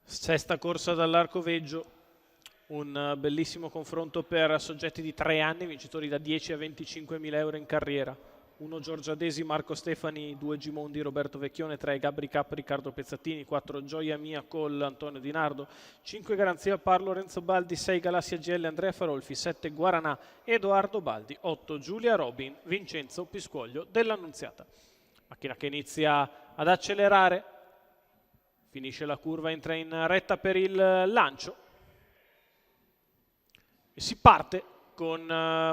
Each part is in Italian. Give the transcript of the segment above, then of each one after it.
Sesta corsa dall'Arcoveggio, un bellissimo confronto per soggetti di 3 anni, vincitori da 10 a 25 mila euro in carriera. 1 Giorgia Desi, Marco Stefani, 2 Gimondi, Roberto Vecchione, 3 Gabri Cup, Riccardo Pezzattini, 4 Gioia Mia Col, Antonio Di Nardo, 5 Garanzia Par, Lorenzo Baldi, 6 Galassia GL, Andrea Farolfi, 7 Guaranà, Edoardo Baldi, 8 Giulia Robin, Vincenzo Piscoglio dell'Annunziata. Macchina che inizia ad accelerare, finisce la curva, entra in retta per il lancio e si parte con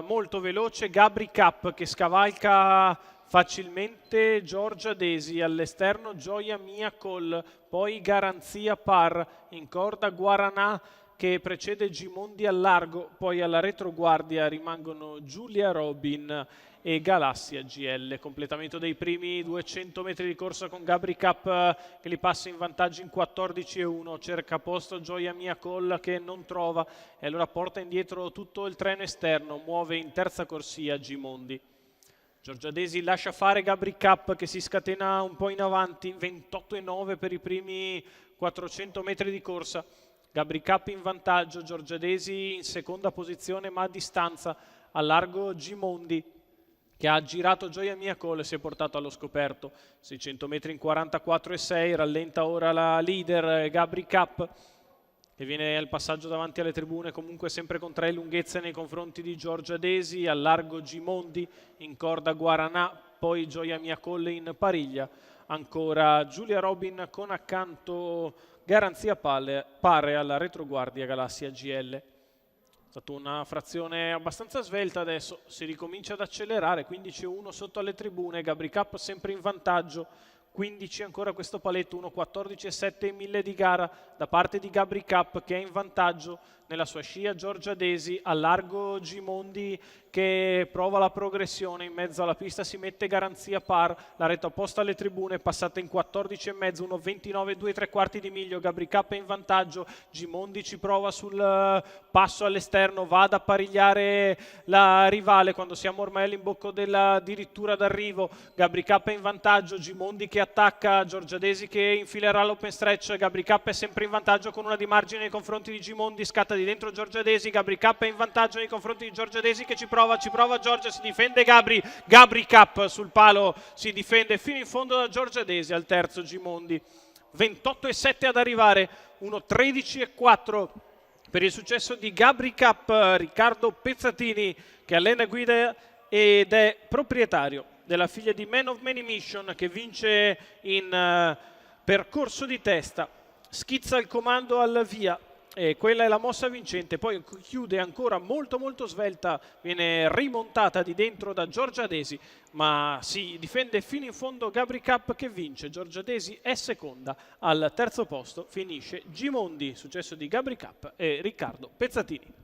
molto veloce Gabri Cup che scavalca facilmente Giorgia Desi, all'esterno Gioia Mia Col, poi Garanzia Par, in corda Guaranà che precede Gimondi al largo, poi alla retroguardia rimangono Giulia Robin e Galassia GL. Completamento dei primi 200 metri di corsa con Gabri Cup che li passa in vantaggio in 14,1, cerca posto Gioia Mia Col che non trova e allora porta indietro tutto il treno esterno, muove in terza corsia Gimondi. Giorgia Desi lascia fare Gabri Cup che si scatena un po' in avanti, 28,9 per i primi 400 metri di corsa. Gabri Cup in vantaggio, Giorgia Desi in seconda posizione ma a distanza, a largo Gimondi che ha girato Gioia Mia Col e si è portato allo scoperto. 600 metri in 44,6, rallenta ora la leader Gabri Cup che viene al passaggio davanti alle tribune, comunque sempre con 3 lunghezze nei confronti di Giorgia Desi, al largo Gimondi, in corda Guaranà, poi Gioia Mia Col in pariglia, ancora Giulia Robin con accanto Garanzia Pare alla retroguardia Galassia GL. È stata una frazione abbastanza svelta, adesso si ricomincia ad accelerare, 15,1 sotto alle tribune, Gabri Cup sempre in vantaggio, 15 ancora questo paletto, 1,14,7 in 1000 di gara da parte di Gabri Cup che è in vantaggio nella sua scia Giorgia Desi, a largo Gimondi che prova la progressione, in mezzo alla pista si mette Garanzia Par, la retta opposta alle tribune passata in 14,5, 1,29, 2,75 di miglio, Gabri Cup è in vantaggio, Gimondi ci prova sul passo all'esterno, va ad apparigliare la rivale quando siamo ormai all'imbocco della addirittura d'arrivo, Gabri Cup è in vantaggio, Gimondi che attacca, Giorgia Desi che infilerà l'open stretch, Gabri Cup è sempre in vantaggio con una di margine nei confronti di Gimondi, scatta di dentro Giorgia Desi, Gabri Cup è in vantaggio nei confronti di Giorgia Desi che ci prova Giorgia, si difende Gabri Cup sul palo, si difende fino in fondo da Giorgia Desi, al terzo Gimondi, 28,7 ad arrivare, 1,13,4 per il successo di Gabri Cup, Riccardo Pezzattini che allena e guida ed è proprietario della figlia di Man of Many Mission che vince in percorso di testa, schizza il comando al via e quella è la mossa vincente, poi chiude ancora molto svelta, viene rimontata di dentro da Giorgia Desi ma si difende fino in fondo Gabri Cup che vince, Giorgia Desi è seconda, al terzo posto finisce Gimondi, successo di Gabri Cup e Riccardo Pezzattini.